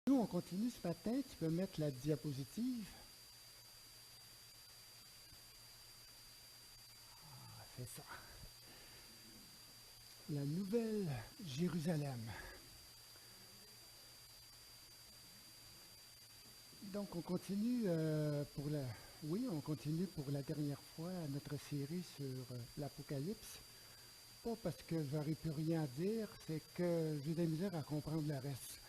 Nous, on continue ce matin. Tu peux mettre la diapositive. Ah, c'est ça. La nouvelle Jérusalem. Donc, on continue on continue pour la dernière fois notre série sur l'Apocalypse. Pas parce que j'aurais plus rien à dire, c'est que j'ai de la misère à comprendre le reste.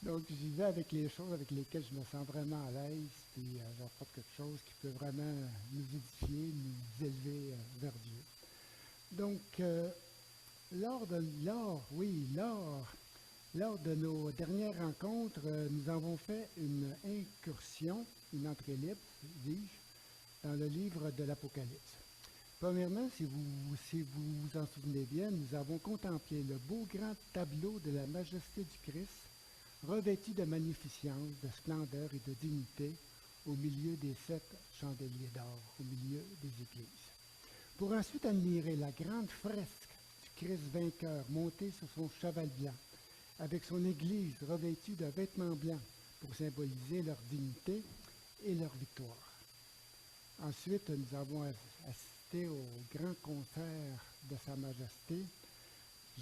Donc, j'y vais avec les choses avec lesquelles je me sens vraiment à l'aise, puis j'apporte quelque chose qui peut vraiment nous édifier, nous élever vers Dieu. Donc, lors de nos dernières rencontres, nous avons fait une incursion, une entrée libre, dis-je, dans le livre de l'Apocalypse. Premièrement, si vous vous en souvenez bien, nous avons contemplé le beau grand tableau de la majesté du Christ, revêtu de magnificence, de splendeur et de dignité, au milieu des 7 chandeliers d'or, au milieu des églises. Pour ensuite admirer la grande fresque du Christ vainqueur monté sur son cheval blanc, avec son église revêtue de vêtements blancs pour symboliser leur dignité et leur victoire. Ensuite, nous avons assisté au grand concert de Sa Majesté.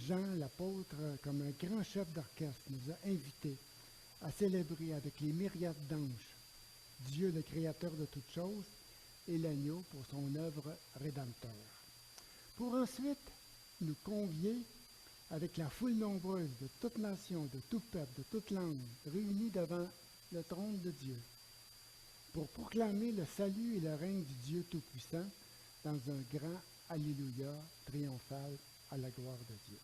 Jean, l'apôtre, comme un grand chef d'orchestre, nous a invités à célébrer avec les myriades d'anges Dieu, le Créateur de toutes choses, et l'agneau pour son œuvre rédempteur. Pour ensuite nous convier avec la foule nombreuse de toute nation, de tout peuple, de toute langue, réunis devant le trône de Dieu, pour proclamer le salut et le règne du Dieu Tout-Puissant dans un grand Alléluia triomphal à la gloire de Dieu.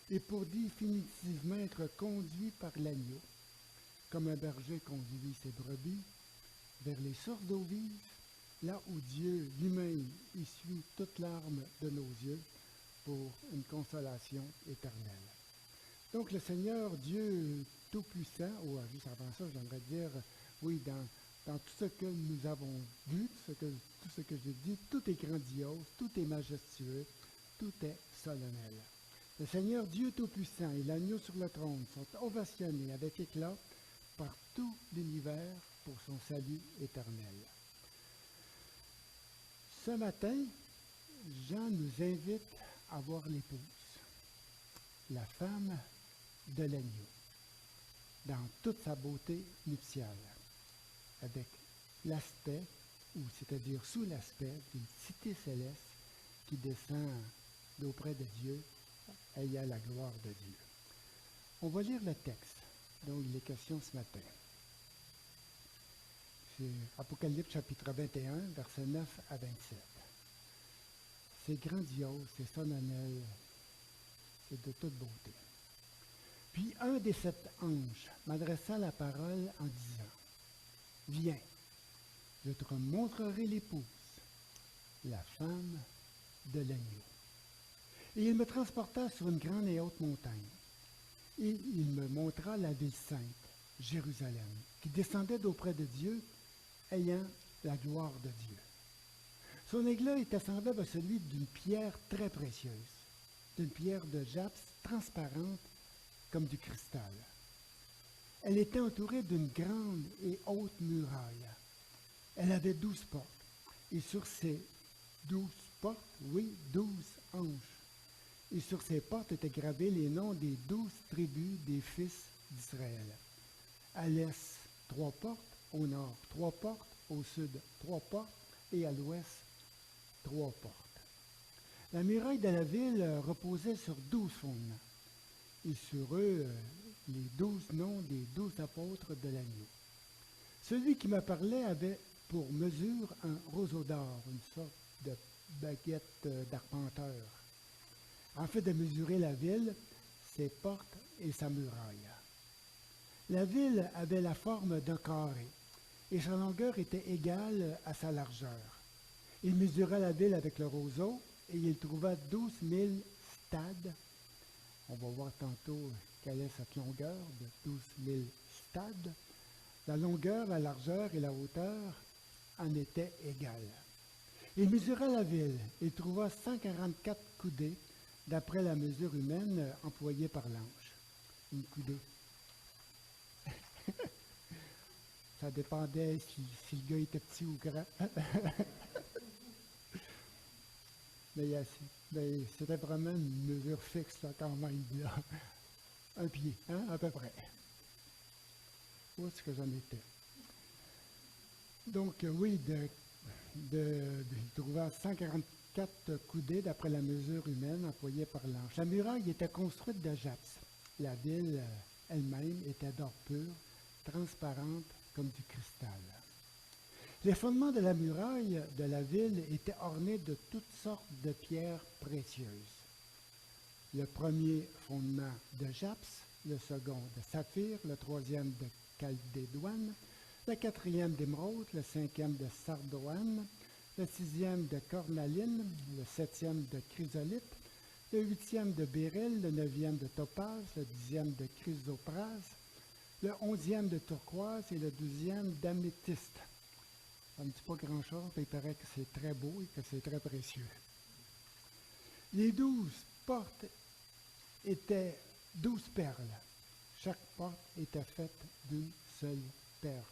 Et pour définitivement être conduit par l'agneau, comme un berger conduit ses brebis, vers les sources d'eau vive, là où Dieu lui-même essuie toute larme de nos yeux pour une consolation éternelle. Donc le Seigneur Dieu Tout-Puissant, ou juste avant ça, j'aimerais dire, oui, dans tout ce que nous avons vu, tout ce que j'ai dit, tout est grandiose, tout est majestueux, tout est solennel. Le Seigneur Dieu Tout-Puissant et l'agneau sur le trône sont ovationnés avec éclat par tout l'univers pour son salut éternel. Ce matin, Jean nous invite à voir l'épouse, la femme de l'agneau, dans toute sa beauté nuptiale, avec l'aspect, ou c'est-à-dire sous l'aspect d'une cité céleste qui descend d'auprès de Dieu, ayant la gloire de Dieu. On va lire le texte dont il est question ce matin. C'est Apocalypse chapitre 21, versets 9 à 27. C'est grandiose, c'est solennel, c'est de toute beauté. Puis un des 7 anges m'adressa la parole en disant, « Viens, je te montrerai l'épouse, la femme de l'agneau. » Et il me transporta sur une grande et haute montagne. Et il me montra la ville sainte, Jérusalem, qui descendait d'auprès de Dieu, ayant la gloire de Dieu. Son éclat était semblable à celui d'une pierre très précieuse, d'une pierre de jaspis transparente comme du cristal. Elle était entourée d'une grande et haute muraille. Elle avait 12 portes, et sur ces 12 portes, 12 anges. Et sur ces portes étaient gravés les noms des 12 tribus des fils d'Israël. À l'est, 3 portes, au nord, 3 portes, au sud, 3 portes, et à l'ouest, 3 portes. La muraille de la ville reposait sur 12 fondements, et sur eux, les 12 noms des 12 apôtres de l'agneau. Celui qui me parlait avait pour mesure un roseau d'or, une sorte de baguette d'arpenteur, en fait de mesurer la ville, ses portes et sa muraille. La ville avait la forme d'un carré, et sa longueur était égale à sa largeur. Il mesura la ville avec le roseau, et il trouva 12 000 stades. On va voir tantôt quelle est cette longueur de 12 000 stades. La longueur, la largeur et la hauteur en étaient égales. Il mesura la ville et trouva 144 coudées, d'après la mesure humaine employée par l'ange. Une coudée. Ça dépendait si le gars était petit ou grand. Mais c'était vraiment une mesure fixe, là, quand même, là. Un pied, hein, à peu près. Où est-ce que j'en étais? Donc, oui, il trouva 144 coudées d'après la mesure humaine employée par l'ange. La muraille était construite de jaspis. La ville elle-même était d'or pur, transparente comme du cristal. Les fondements de la muraille de la ville étaient ornés de toutes sortes de pierres précieuses. Le premier fondement de jaspis, le second de saphir, le troisième de chaldédoine, le quatrième d'émeraude, le cinquième de sardoine, le sixième de cornaline, le septième de chrysolite, le huitième de béryl, le neuvième de topaze, le dixième de chrysoprase, le onzième de turquoise et le douzième d'améthyste. Ça ne dit pas grand-chose, mais il paraît que c'est très beau et que c'est très précieux. Les 12 portes étaient 12 perles. Chaque porte était faite d'une seule perle.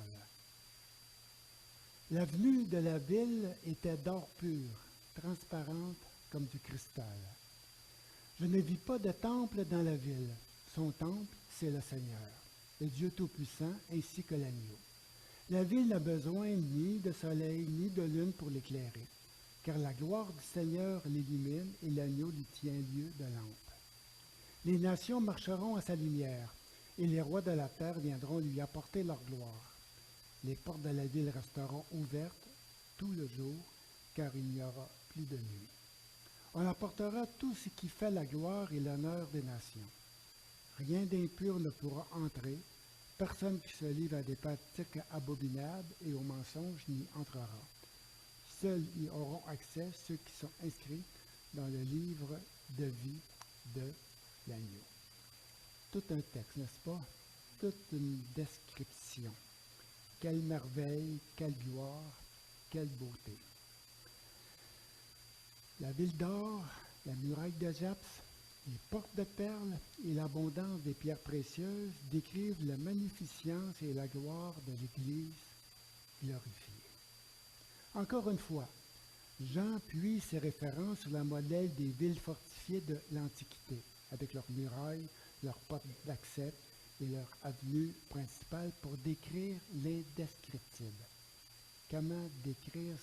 L'avenue de la ville était d'or pur, transparente comme du cristal. Je ne vis pas de temple dans la ville. Son temple, c'est le Seigneur, le Dieu Tout-Puissant, ainsi que l'agneau. La ville n'a besoin ni de soleil ni de lune pour l'éclairer, car la gloire du Seigneur l'illumine et l'agneau lui tient lieu de lampe. Les nations marcheront à sa lumière, et les rois de la terre viendront lui apporter leur gloire. Les portes de la ville resteront ouvertes tout le jour, car il n'y aura plus de nuit. On apportera tout ce qui fait la gloire et l'honneur des nations. Rien d'impur ne pourra entrer, personne qui se livre à des pratiques abominables et aux mensonges n'y entrera. Seuls y auront accès ceux qui sont inscrits dans le livre de vie de l'agneau. Tout un texte, n'est-ce pas? Toute une description. Quelle merveille, quelle gloire, quelle beauté. La ville d'or, la muraille de jaspis, les portes de perles et l'abondance des pierres précieuses décrivent la magnificence et la gloire de l'Église glorifiée. Encore une fois, Jean puise ses références sur la modèle des villes fortifiées de l'Antiquité, avec leurs murailles, leurs portes d'accès et leur avenue principale pour décrire l'indescriptible. Comment décrire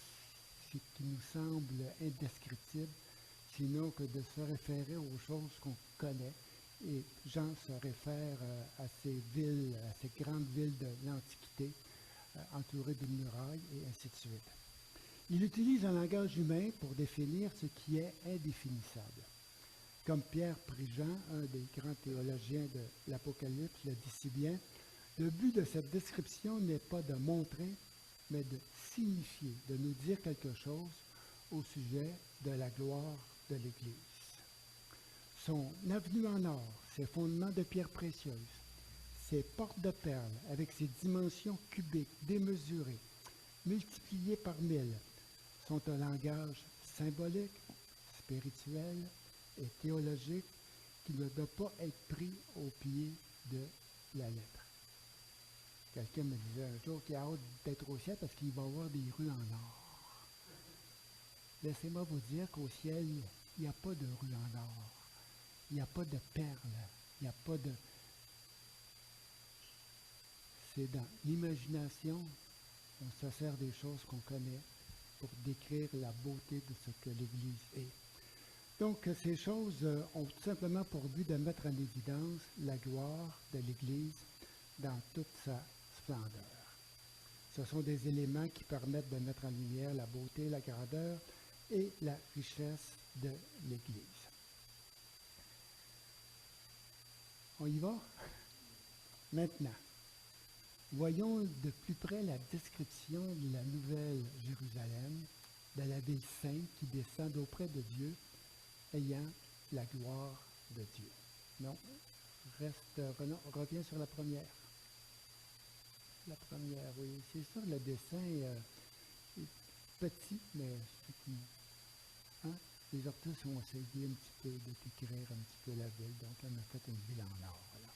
ce qui nous semble indescriptible, sinon que de se référer aux choses qu'on connaît. Et Jean se réfère à ces villes, à ces grandes villes de l'Antiquité, entourées de murailles, et ainsi de suite. Il utilise un langage humain pour définir ce qui est indéfinissable. Comme Pierre Prigent, un des grands théologiens de l'Apocalypse, le dit si bien, le but de cette description n'est pas de montrer, mais de signifier, de nous dire quelque chose au sujet de la gloire de l'Église. Son avenue en or, ses fondements de pierres précieuses, ses portes de perles avec ses dimensions cubiques démesurées, multipliées par 1000, sont un langage symbolique, spirituel et théologique qui ne doit pas être pris au pied de la lettre. Quelqu'un me disait un jour qu'il a hâte d'être au ciel parce qu'il va y avoir des rues en or. Laissez-moi vous dire qu'au ciel, il n'y a pas de rues en or. Il n'y a pas de perles. Il n'y a pas de... C'est dans l'imagination, on se sert des choses qu'on connaît pour décrire la beauté de ce que l'Église est. Donc, ces choses ont tout simplement pour but de mettre en évidence la gloire de l'Église dans toute sa splendeur. Ce sont des éléments qui permettent de mettre en lumière la beauté, la grandeur et la richesse de l'Église. On y va? Maintenant, voyons de plus près la description de la nouvelle Jérusalem, de la ville sainte qui descend d'auprès de Dieu, ayant la gloire de Dieu. Non, reviens sur la première. La première, oui. C'est sûr, le dessin est petit, mais les artistes ont essayé un petit peu de décrire un petit peu la ville, donc on a fait une ville en or. Là.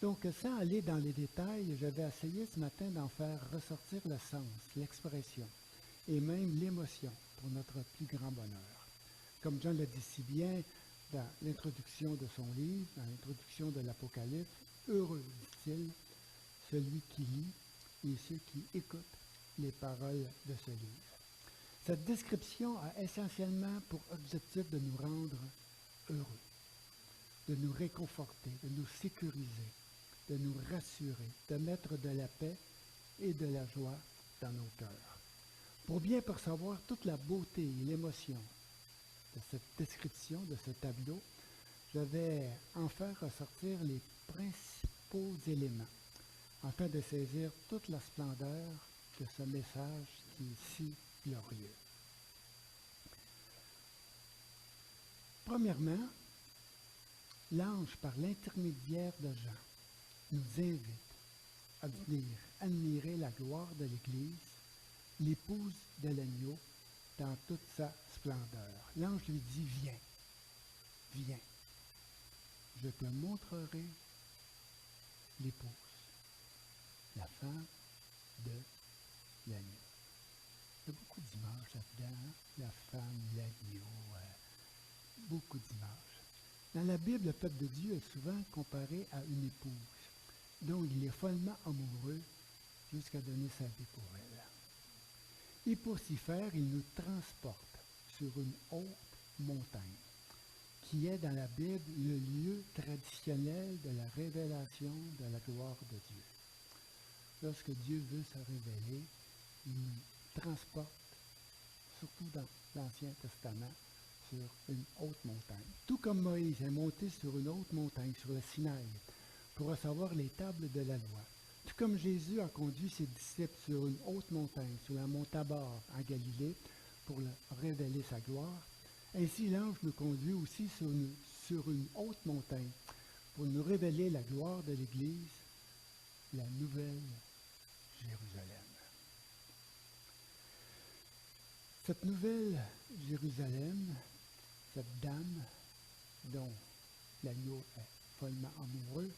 Donc, sans aller dans les détails, je vais essayer ce matin d'en faire ressortir le sens, l'expression et même l'émotion pour notre plus grand bonheur. Comme John le dit si bien dans l'introduction de son livre, dans l'introduction de l'Apocalypse, « Heureux, dit-il, celui qui lit et ceux qui écoutent les paroles de ce livre. » Cette description a essentiellement pour objectif de nous rendre heureux, de nous réconforter, de nous sécuriser, de nous rassurer, de mettre de la paix et de la joie dans nos cœurs. Pour bien percevoir toute la beauté et l'émotion de cette description, de ce tableau, je vais en faire ressortir les principaux éléments afin de saisir toute la splendeur de ce message qui est si glorieux. Premièrement, l'ange, par l'intermédiaire de Jean, nous invite à venir admirer la gloire de l'Église, l'épouse de l'agneau, dans toute sa splendeur. L'ange lui dit, viens, viens, je te montrerai l'épouse, la femme de l'agneau. Il y a beaucoup d'images là-dedans, hein? La femme, l'agneau, beaucoup d'images. Dans la Bible, le peuple de Dieu est souvent comparé à une épouse, dont il est follement amoureux jusqu'à donner sa vie pour elle. Et pour s'y faire, il nous transporte sur une haute montagne, qui est dans la Bible le lieu traditionnel de la révélation de la gloire de Dieu. Lorsque Dieu veut se révéler, il nous transporte, surtout dans l'Ancien Testament, sur une haute montagne. Tout comme Moïse est monté sur une haute montagne, sur le Sinaï, pour recevoir les tables de la loi. Tout comme Jésus a conduit ses disciples sur une haute montagne, sur la montagne Tabor en Galilée, pour leur révéler sa gloire, ainsi l'ange nous conduit aussi sur une haute montagne, pour nous révéler la gloire de l'Église, la nouvelle Jérusalem. Cette nouvelle Jérusalem, cette dame dont l'agneau est follement amoureux,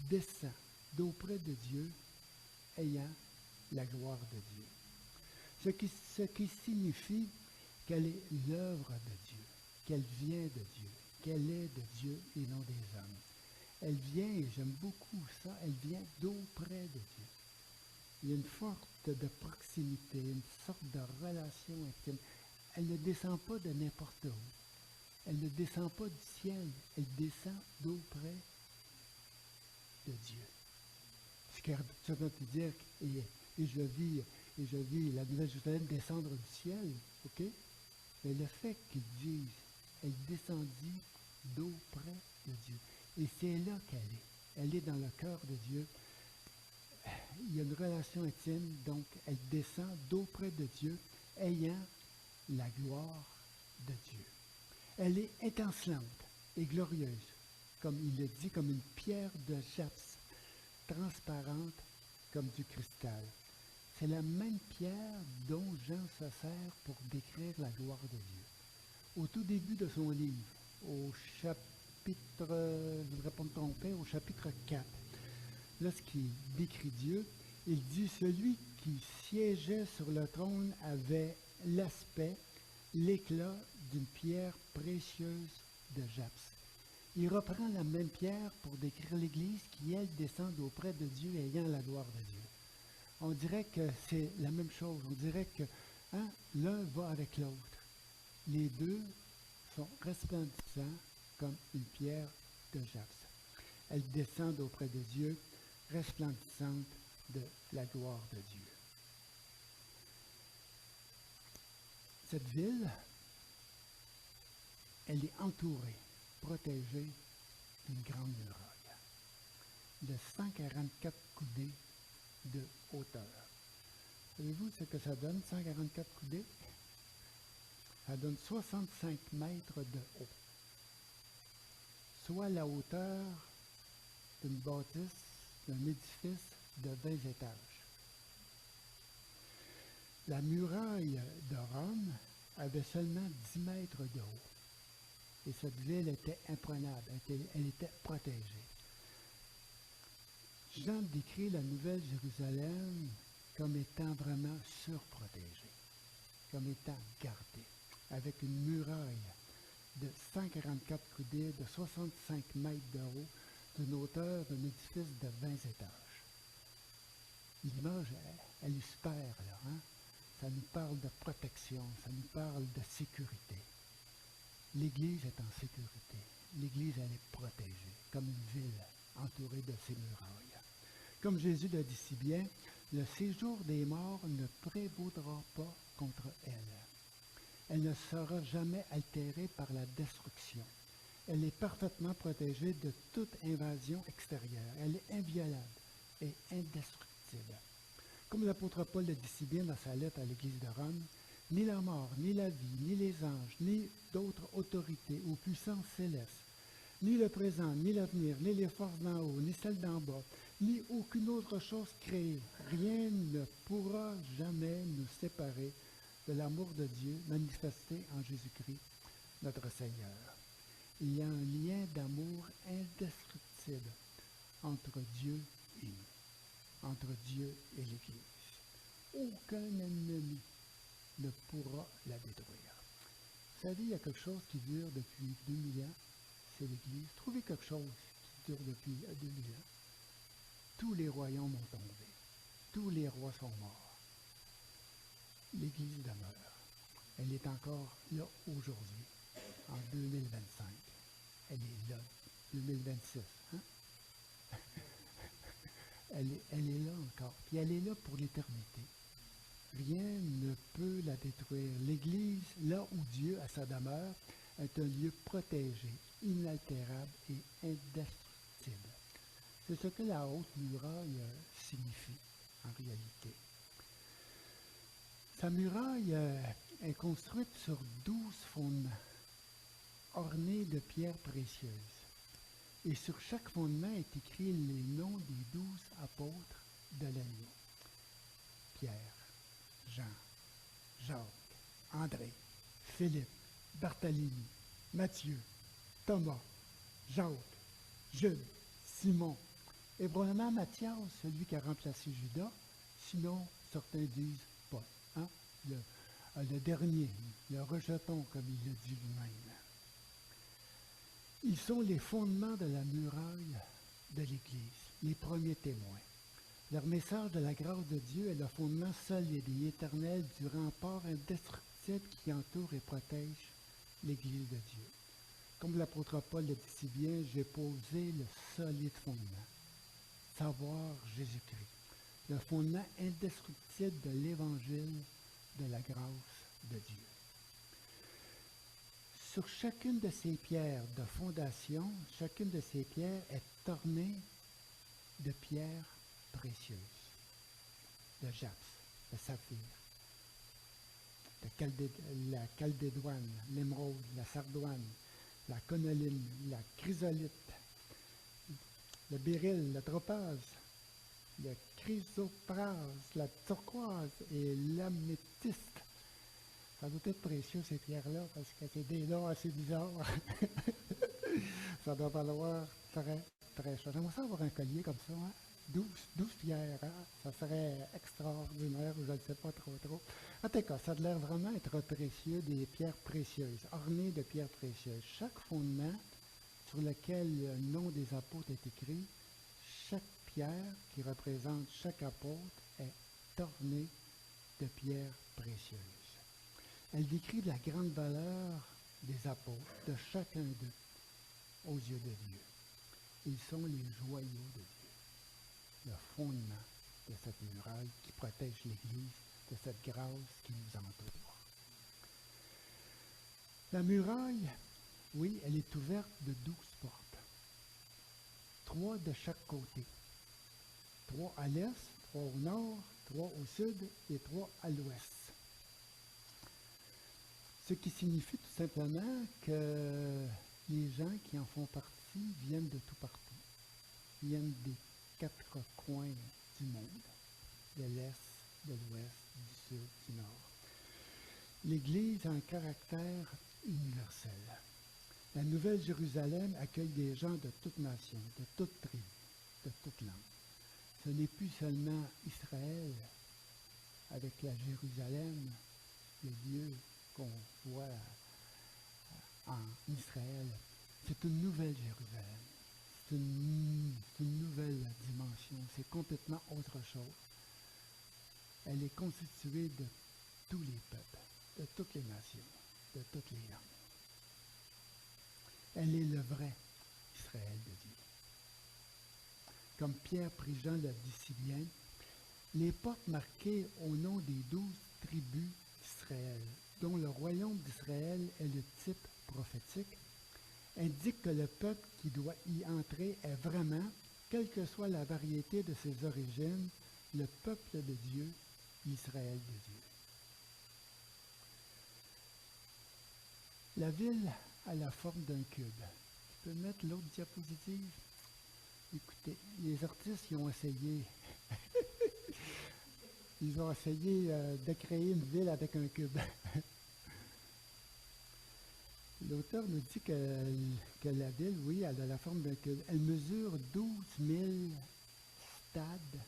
descend d'auprès de Dieu, ayant la gloire de Dieu. Ce qui signifie qu'elle est l'œuvre de Dieu, qu'elle vient de Dieu, qu'elle est de Dieu et non des hommes. Elle vient, et j'aime beaucoup ça, elle vient d'auprès de Dieu. Il y a une sorte de proximité, une sorte de relation intime. Elle ne descend pas de n'importe où. Elle ne descend pas du ciel, elle descend d'auprès de Dieu. Ce qui veut dire, et je vis la Nouvelle Jérusalem descendre du ciel, ok? Mais le fait qu'ils disent, elle descendit d'auprès de Dieu. Et c'est là qu'elle est. Elle est dans le cœur de Dieu. Il y a une relation intime, donc elle descend d'auprès de Dieu, ayant la gloire de Dieu. Elle est étincelante et glorieuse, comme il le dit, comme une pierre de jaspis, transparente comme du cristal. C'est la même pierre dont Jean se sert pour décrire la gloire de Dieu. Au tout début de son livre, au chapitre, je ne voudrais pas me tromper, au chapitre 4, lorsqu'il décrit Dieu, il dit « Celui qui siégeait sur le trône avait l'aspect, l'éclat d'une pierre précieuse de jaspis. » Il reprend la même pierre pour décrire l'Église qui, elle, descend auprès de Dieu ayant la gloire de Dieu. On dirait que c'est la même chose. On dirait que l'un va avec l'autre. Les deux sont resplendissants comme une pierre de jaspis. Elles descendent auprès de Dieu, resplendissantes de la gloire de Dieu. Cette ville, elle est entourée, protégée d'une grande muraille de 144 coudées de hauteur. Savez-vous ce que ça donne, 144 coudées? Ça donne 65 mètres de haut, soit la hauteur d'une bâtisse, d'un édifice de 20 étages. La muraille de Rome avait seulement 10 mètres de haut. Et cette ville était imprenable, elle était protégée. Jean décrit la Nouvelle Jérusalem comme étant vraiment surprotégée, comme étant gardée, avec une muraille de 144 coudées, de 65 mètres de haut, d'une hauteur d'un édifice de 20 étages. L'image, elle est super, là. Hein? Ça nous parle de protection, ça nous parle de sécurité. L'Église est en sécurité. L'Église, elle est protégée, comme une ville entourée de ses murailles. Comme Jésus l'a dit si bien, le séjour des morts ne prévaudra pas contre elle. Elle ne sera jamais altérée par la destruction. Elle est parfaitement protégée de toute invasion extérieure. Elle est inviolable et indestructible. Comme l'apôtre Paul le dit si bien dans sa lettre à l'Église de Rome, ni la mort, ni la vie, ni les anges, ni d'autres autorités ou puissances célestes, ni le présent, ni l'avenir, ni les forces d'en haut, ni celles d'en bas, ni aucune autre chose créée, rien ne pourra jamais nous séparer de l'amour de Dieu manifesté en Jésus-Christ, notre Seigneur. Il y a un lien d'amour indestructible entre Dieu et nous, entre Dieu et l'Église. Aucun ennemi ne pourra la détruire. Vous savez, il y a quelque chose qui dure depuis 2000 ans, c'est l'Église. Trouvez quelque chose qui dure depuis 2000 ans. Tous les royaumes ont tombé. Tous les rois sont morts. L'Église demeure. Elle est encore là aujourd'hui, en 2025. Elle est là, 2026. Hein? Elle est là encore. Puis elle est là pour l'éternité. Rien ne peut la détruire. L'Église, là où Dieu a sa demeure, est un lieu protégé, inaltérable et indestructible. C'est ce que la haute muraille signifie en réalité. Sa muraille est construite sur 12 fondements, ornés de pierres précieuses. Et sur chaque fondement est écrit les noms des 12 apôtres de l'agneau. Pierre, Jean, Jacques, André, Philippe, Barthélemy, Matthieu, Thomas, Jacques, Jude, Simon, et probablement Matthias, celui qui a remplacé Judas, sinon certains disent Paul, hein? le dernier, le rejeton, comme il le dit lui-même. Ils sont les fondements de la muraille de l'Église, les premiers témoins. Leur message de la grâce de Dieu est le fondement solide et éternel du rempart indestructible qui entoure et protège l'Église de Dieu. Comme l'apôtre Paul le dit si bien, j'ai posé le solide fondement, savoir Jésus-Christ, le fondement indestructible de l'Évangile de la grâce de Dieu. Sur chacune de ces pierres de fondation, chacune de ces pierres est ornée de pierres précieuses, de jaspes, de saphir, la caldédoine, l'émeraude, la sardoine, la conoline, la chrysolite, le béryl, le topaz, le chrysoprase, la turquoise et l'améthyste. Ça doit être précieux, ces pierres-là, parce que c'est des noms assez bizarres. Ça doit valoir très, très cher. J'aimerais ça avoir un collier comme ça, hein? 12 pierres, hein? Ça serait extraordinaire, je ne sais pas trop. En tout cas, ça a l'air vraiment être précieux, des pierres précieuses, ornées de pierres précieuses. Chaque fondement sur lequel le nom des apôtres est écrit, chaque pierre qui représente chaque apôtre est ornée de pierres précieuses. Elle décrit la grande valeur des apôtres, de chacun d'eux, aux yeux de Dieu. Ils sont les joyaux de Dieu, le fondement de cette muraille qui protège l'Église de cette grâce qui nous entoure. La muraille, oui, elle est ouverte de 12 portes, 3 de chaque côté, 3 à l'est, 3 au nord, 3 au sud et 3 à l'ouest. Ce qui signifie tout simplement que les gens qui en font partie viennent de tout partout. Ils viennent des 4 coins du monde, de l'Est, de l'Ouest, du Sud, du Nord. L'Église a un caractère universel. La Nouvelle Jérusalem accueille des gens de toutes nations, de toutes tribus, de toutes langues. ce n'est plus seulement Israël avec la Jérusalem, le lieu qu'on voit en Israël. C'est une nouvelle Jérusalem. C'est une nouvelle dimension. C'est complètement autre chose. Elle est constituée de tous les peuples, de toutes les nations, de toutes les langues. Elle est le vrai Israël de Dieu. Comme Pierre Prigent l'a dit si bien, les portes marquées au nom des 12 tribus d'Israël, dont le royaume d'Israël est le type prophétique, indiquent que le peuple qui doit y entrer est vraiment, quelle que soit la variété de ses origines, le peuple de Dieu, l'Israël de Dieu. La ville a la forme d'un cube. Tu peux mettre l'autre diapositive? Écoutez, les artistes ils ont essayé. Ils ont essayé de créer une ville avec un cube. L'auteur nous dit que la ville, oui, elle a la forme d'un cube. Elle mesure 12 000 stades.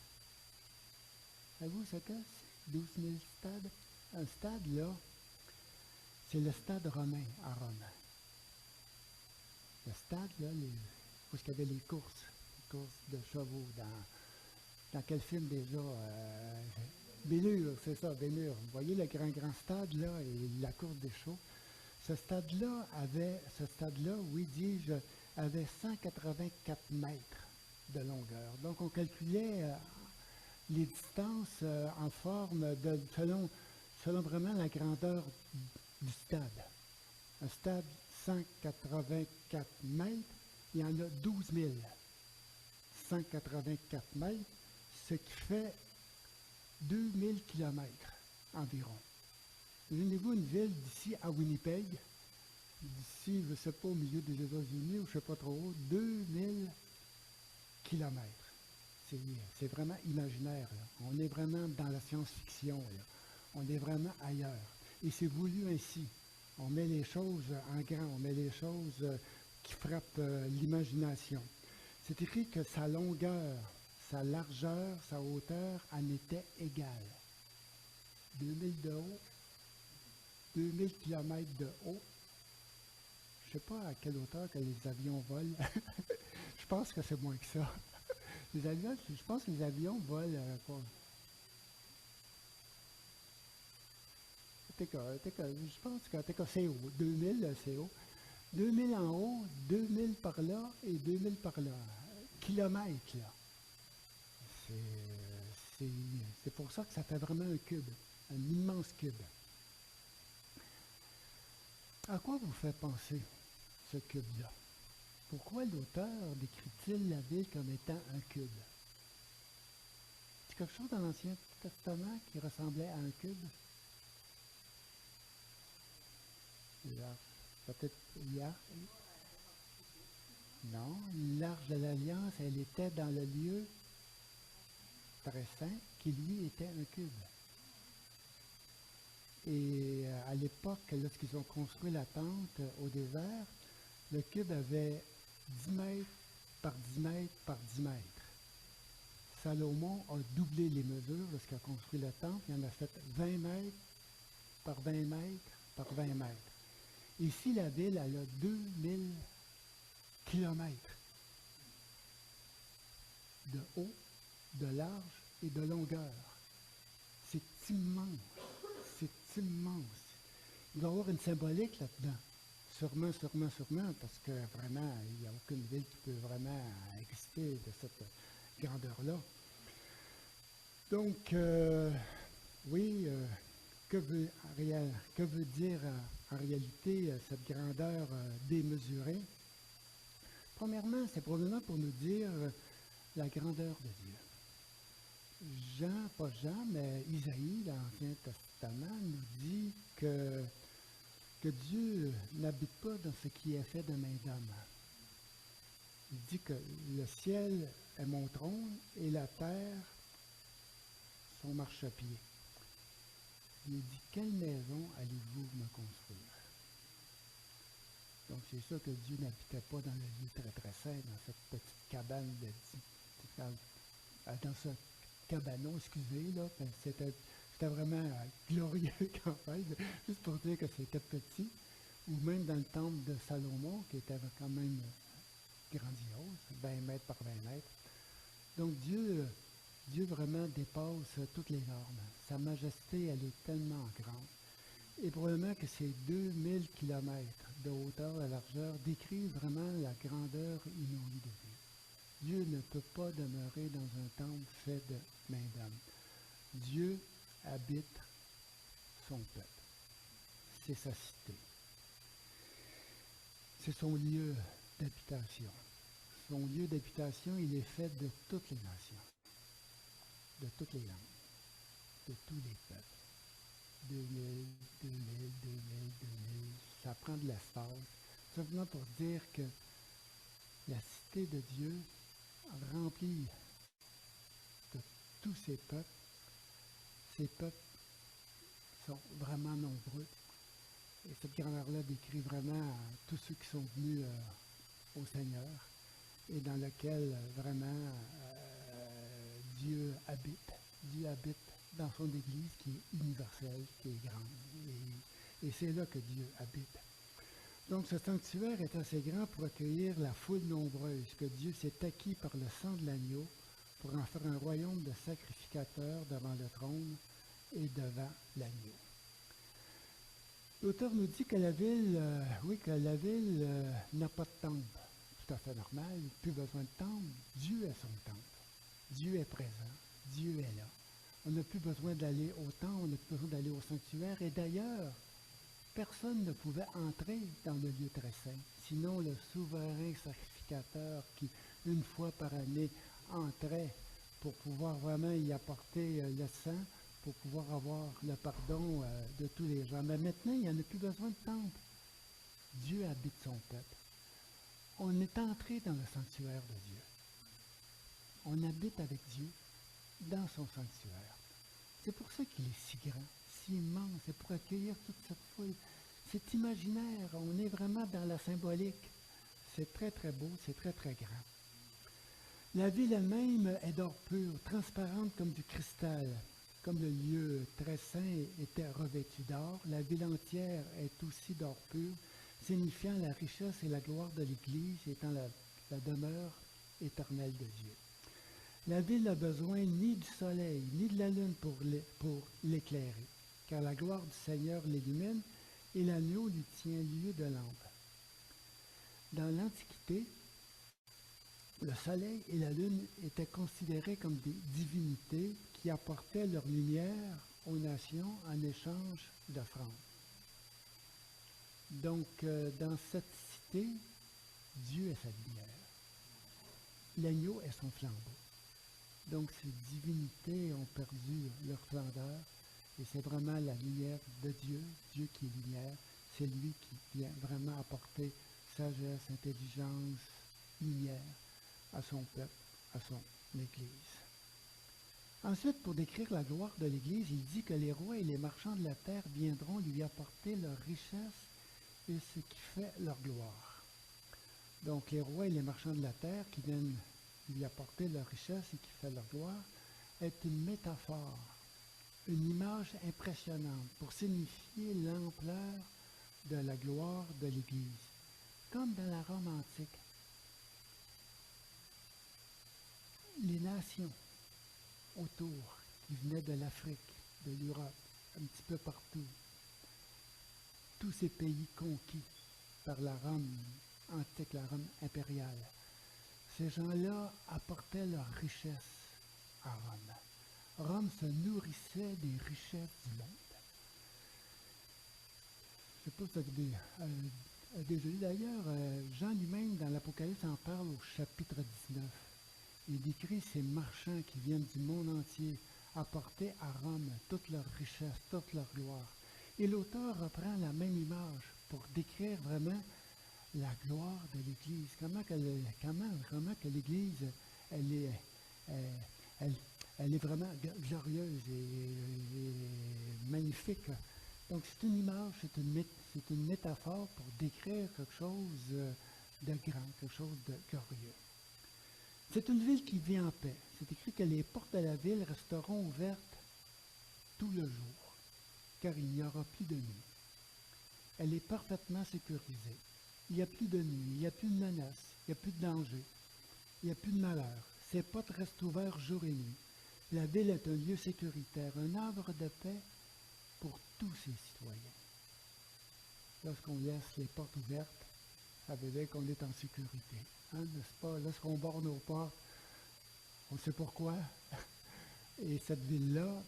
Savez-vous ce que c'est? 12 000 stades? Un stade, là, c'est le stade romain à Rome. Le stade, là, où il y avait les courses de chevaux. Dans quel film déjà? Ben-Hur, c'est ça, Ben-Hur. Vous voyez le grand stade, là, et la course des chevaux. Ce stade-là, oui, dis-je, avait 184 mètres de longueur. Donc, on calculait les distances en forme de, selon vraiment la grandeur du stade. Un stade 184 mètres, il y en a 12 000. 184 mètres, ce qui fait 2000 kilomètres environ. Imaginez-vous une ville d'ici à Winnipeg, d'ici, je ne sais pas, au milieu des États-Unis, ou je ne sais pas trop où, 2000 kilomètres. C'est vraiment imaginaire, là. On est vraiment dans la science-fiction, là. On est vraiment ailleurs. Et c'est voulu ainsi. On met les choses en grand, on met les choses qui frappent l'imagination. C'est écrit que sa longueur, sa largeur, sa hauteur en étaient égales. 2000 de haut, 2000 km de haut. Je ne sais pas à quelle hauteur que les avions volent. Je pense que c'est moins que ça. Les avions, je pense que les avions volent quoi? Je pense que c'est haut. 2000, c'est haut. 2000 en haut, 2000 par là et 2000 par là. Kilomètres, là. C'est pour ça que ça fait vraiment un cube, un immense cube. À quoi vous fait penser ce cube-là? Pourquoi l'auteur décrit-il la ville comme étant un cube? C'est quelque chose dans l'Ancien Testament qui ressemblait à un cube? Peut-être l'arche. Non, l'arche de l'Alliance, elle était dans le lieu très saint, qui lui était un cube. Et à l'époque, lorsqu'ils ont construit la tente au désert, le cube avait 10 mètres par 10 mètres par 10 mètres. Salomon a doublé les mesures lorsqu'il a construit la tente. Il en a fait 20 mètres par 20 mètres par 20 mètres. Ici, la ville, elle a 2000 kilomètres de haut, de large et de longueur. C'est immense. C'est immense. Il doit y avoir une symbolique là-dedans. Sûrement, parce que vraiment, il n'y a aucune ville qui peut vraiment exister de cette grandeur-là. Donc, oui, que veut dire en réalité cette grandeur démesurée? Premièrement, c'est probablement pour nous dire la grandeur de Dieu. Pas Jean, mais Isaïe, dans l'Ancien Testament, nous dit que Dieu n'habite pas dans ce qui est fait de main d'homme. Il dit que le ciel est mon trône et la terre son marchepied. Il dit, quelle maison allez-vous me construire? Donc c'est sûr que Dieu n'habitait pas dans le lieu très très saint, dans cette petite cabane dans ce cabanon, excusez, là, c'était vraiment glorieux quand même, juste pour dire que c'était petit, ou même dans le temple de Salomon, qui était quand même grandiose, 20 mètres par 20 mètres. Donc Dieu vraiment dépasse toutes les normes. Sa majesté, elle est tellement grande. Et probablement que ces 2000 kilomètres de hauteur, de largeur, décrivent vraiment la grandeur inouïe de Dieu. Dieu ne peut pas demeurer dans un temple fait de main d'homme. Dieu habite son peuple. C'est sa cité. C'est son lieu d'habitation. Son lieu d'habitation, il est fait de toutes les nations, de toutes les langues, de tous les peuples. 2000, 2000, 2000, 2000, ça prend de l'espace. Simplement pour dire que la cité de Dieu remplie de tous ces peuples sont vraiment nombreux. Et cette grandeur-là décrit vraiment tous ceux qui sont venus au Seigneur et dans lequel vraiment Dieu habite. Dieu habite dans son Église qui est universelle, qui est grande. Et c'est là que Dieu habite. Donc ce sanctuaire est assez grand pour accueillir la foule nombreuse que Dieu s'est acquis par le sang de l'agneau pour en faire un royaume de sacrificateurs devant le trône et devant l'agneau. L'auteur nous dit que la ville, n'a pas de temple. Tout à fait normal, il n'a plus besoin de temple. Dieu est son temple. Dieu est présent. Dieu est là. On n'a plus besoin d'aller au temple, on n'a plus besoin d'aller au sanctuaire. Et d'ailleurs, personne ne pouvait entrer dans le lieu très saint, sinon le souverain sacrificateur qui, une fois par année, entrait pour pouvoir vraiment y apporter le sang, pour pouvoir avoir le pardon de tous les gens. Mais maintenant, il n'y en a plus besoin de temple. Dieu habite son peuple. On est entré dans le sanctuaire de Dieu. On habite avec Dieu dans son sanctuaire. C'est pour ça qu'il est si grand, si immense, c'est pour accueillir toute cette foule. C'est imaginaire, on est vraiment dans la symbolique. C'est très très beau, c'est très très grand. La ville elle-même est d'or pur, transparente comme du cristal. Comme le lieu très saint était revêtu d'or, la ville entière est aussi d'or pur, signifiant la richesse et la gloire de l'Église, étant la demeure éternelle de Dieu. La ville n'a besoin ni du soleil, ni de la lune pour l'éclairer, car la gloire du Seigneur l'illumine et l'agneau lui tient lieu de lampe. Dans l'Antiquité, le soleil et la lune étaient considérés comme des divinités qui apportaient leur lumière aux nations en échange d'offrandes. Donc, dans cette cité, Dieu est sa lumière. L'agneau est son flambeau. Donc, ces divinités ont perdu leur splendeur et c'est vraiment la lumière de Dieu, Dieu qui est lumière. C'est lui qui vient vraiment apporter sagesse, intelligence, lumière à son peuple, à son Église. Ensuite, pour décrire la gloire de l'Église, il dit que les rois et les marchands de la terre viendront lui apporter leur richesse et ce qui fait leur gloire. Donc, les rois et les marchands de la terre qui viennent lui apporter leur richesse et qui fait leur gloire est une métaphore, une image impressionnante pour signifier l'ampleur de la gloire de l'Église, comme dans la Rome antique. Les nations autour, qui venaient de l'Afrique, de l'Europe, un petit peu partout, tous ces pays conquis par la Rome antique, la Rome impériale, ces gens-là apportaient leur richesse à Rome. Rome se nourrissait des richesses du monde. Je ne sais pas si vous avez déjà lu d'ailleurs, Jean lui-même dans l'Apocalypse en parle au chapitre 19. Il décrit ces marchands qui viennent du monde entier apporter à Rome toute leur richesse, toute leur gloire. Et l'auteur reprend la même image pour décrire vraiment la gloire de l'Église. Comment que l'Église, elle est vraiment glorieuse et magnifique. Donc c'est une image, c'est une métaphore pour décrire quelque chose de grand, quelque chose de glorieux. C'est une ville qui vit en paix. C'est écrit que les portes de la ville resteront ouvertes tout le jour, car il n'y aura plus de nuit. Elle est parfaitement sécurisée. Il n'y a plus de nuit, il n'y a plus de menaces, il n'y a plus de danger, il n'y a plus de malheur. Ses portes restent ouvertes jour et nuit. La ville est un lieu sécuritaire, un havre de paix pour tous ses citoyens. Lorsqu'on laisse les portes ouvertes, ça veut dire qu'on est en sécurité. Hein, n'est-ce pas? Lorsqu'on barre nos portes, on sait pourquoi. Et cette ville-là,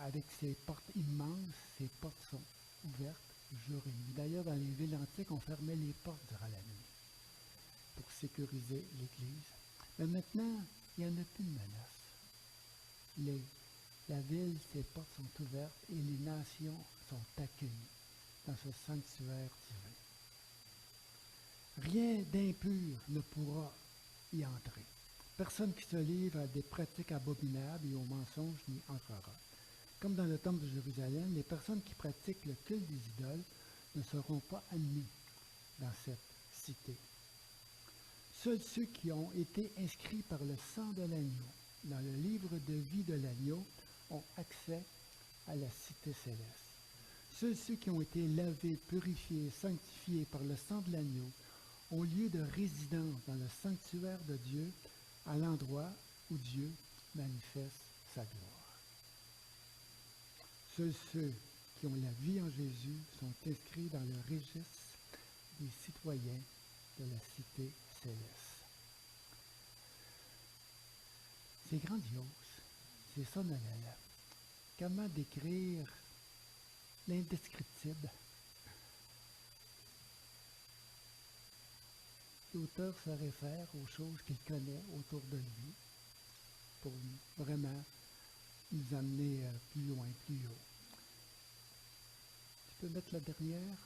avec ses portes immenses, ses portes sont ouvertes jour et nuit. D'ailleurs, dans les villes antiques, on fermait les portes durant la nuit pour sécuriser l'Église. Mais maintenant, il n'y en a plus de menace. La ville, ses portes sont ouvertes et les nations sont accueillies dans ce sanctuaire divin. Rien d'impur ne pourra y entrer. Personne qui se livre à des pratiques abominables et aux mensonges n'y entrera. Comme dans le temple de Jérusalem, les personnes qui pratiquent le culte des idoles ne seront pas admis dans cette cité. Seuls ceux qui ont été inscrits par le sang de l'agneau dans le livre de vie de l'agneau ont accès à la cité céleste. Seuls ceux qui ont été lavés, purifiés, sanctifiés par le sang de l'agneau ont lieu de résidence dans le sanctuaire de Dieu, à l'endroit où Dieu manifeste sa gloire. Seuls ceux qui ont la vie en Jésus sont inscrits dans le registre des citoyens de la cité céleste. C'est grandiose, c'est solennel. Comment décrire l'indescriptible? L'auteur se réfère aux choses qu'il connaît autour de lui pour vraiment nous amener plus loin, plus haut. Tu peux mettre la dernière?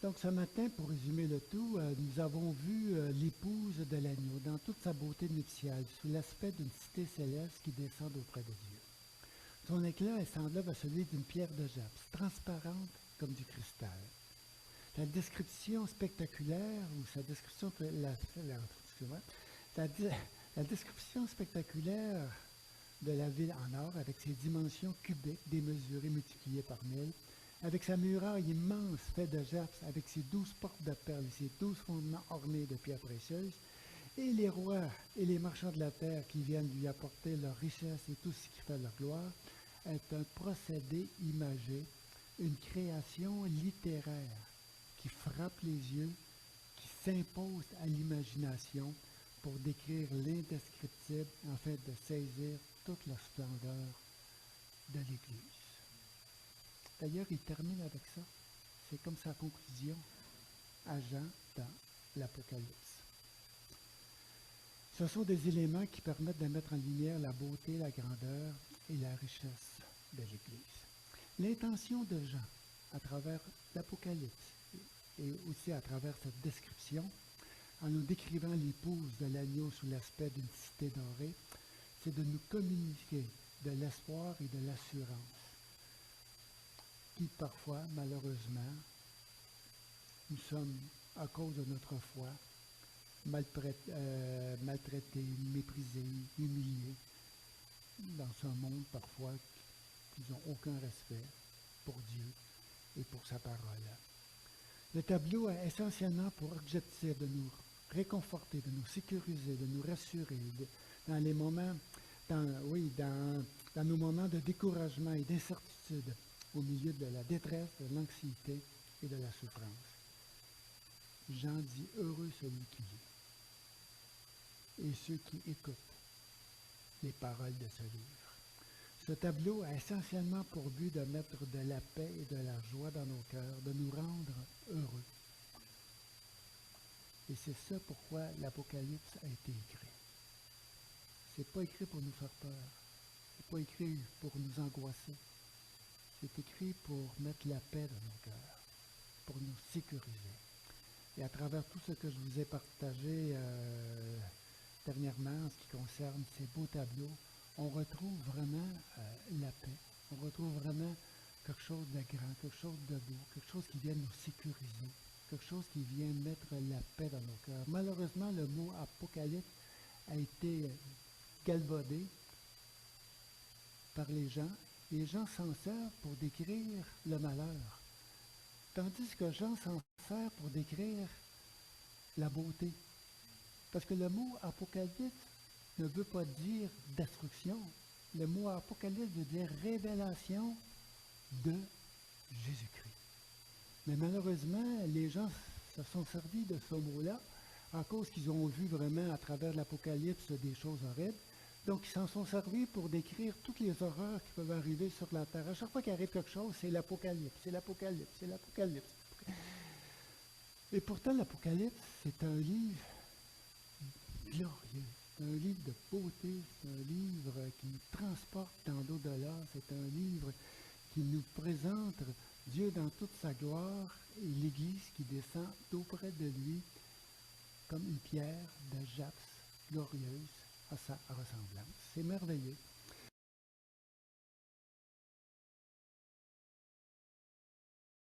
Donc ce matin, pour résumer le tout, nous avons vu l'épouse de l'agneau dans toute sa beauté nuptiale, sous l'aspect d'une cité céleste qui descend auprès de Dieu. Son éclat est semblable à celui d'une pierre de jaspe, transparente comme du cristal. La description spectaculaire, ou sa description, la description spectaculaire de la ville en or, avec ses dimensions cubiques démesurées multipliées par 1000, avec sa muraille immense faite de jaspe, avec ses 12 portes de perles et ses 12 fondements ornés de pierres précieuses, et les rois et les marchands de la terre qui viennent lui apporter leur richesse et tout ce qui fait leur gloire, est un procédé imagé, une création littéraire qui frappe les yeux, qui s'impose à l'imagination pour décrire l'indescriptible afin de saisir toute la splendeur de l'Église. D'ailleurs, il termine avec ça. C'est comme sa conclusion à Jean dans l'Apocalypse. Ce sont des éléments qui permettent de mettre en lumière la beauté, la grandeur et la richesse de l'Église. L'intention de Jean, à travers l'Apocalypse et aussi à travers cette description, en nous décrivant l'épouse de l'agneau sous l'aspect d'une cité dorée, c'est de nous communiquer de l'espoir et de l'assurance qui, parfois, malheureusement, nous sommes, à cause de notre foi, maltraités, méprisés, humiliés, dans ce monde, parfois, qui n'ont aucun respect pour Dieu et pour sa parole. Le tableau a essentiellement pour objectif de nous réconforter, de nous sécuriser, de nous rassurer dans les moments, dans nos moments de découragement et d'incertitude, au milieu de la détresse, de l'anxiété et de la souffrance. Jean dit « Heureux celui qui lit et ceux qui écoutent les paroles de ce livre ». Ce tableau a essentiellement pour but de mettre de la paix et de la joie dans nos cœurs, de nous rendre heureux. Et c'est ça pourquoi l'Apocalypse a été écrit. C'est pas écrit pour nous faire peur. C'est pas écrit pour nous angoisser. C'est écrit pour mettre la paix dans nos cœurs, pour nous sécuriser. Et à travers tout ce que je vous ai partagé dernièrement en ce qui concerne ces beaux tableaux, on retrouve vraiment la paix. On retrouve vraiment quelque chose de grand, quelque chose de beau, quelque chose qui vient nous sécuriser, quelque chose qui vient mettre la paix dans nos cœurs. Malheureusement, le mot apocalypse a été galvaudé par les gens. Les gens s'en servent pour décrire le malheur, tandis que Jean s'en sert pour décrire la beauté. Parce que le mot apocalypse ne veut pas dire destruction. Le mot apocalypse veut dire révélation de Jésus-Christ. Mais malheureusement, les gens se sont servis de ce mot-là à cause qu'ils ont vu vraiment à travers l'Apocalypse des choses horribles. Donc, ils s'en sont servis pour décrire toutes les horreurs qui peuvent arriver sur la terre. À chaque fois qu'il arrive quelque chose, c'est l'Apocalypse, c'est l'Apocalypse, c'est l'Apocalypse. Et pourtant, l'Apocalypse, c'est un livre glorieux. C'est un livre de beauté, c'est un livre qui nous transporte dans l'au-delà, c'est un livre qui nous présente Dieu dans toute sa gloire et l'Église qui descend auprès de lui comme une pierre de jaspis glorieuse à sa ressemblance. C'est merveilleux.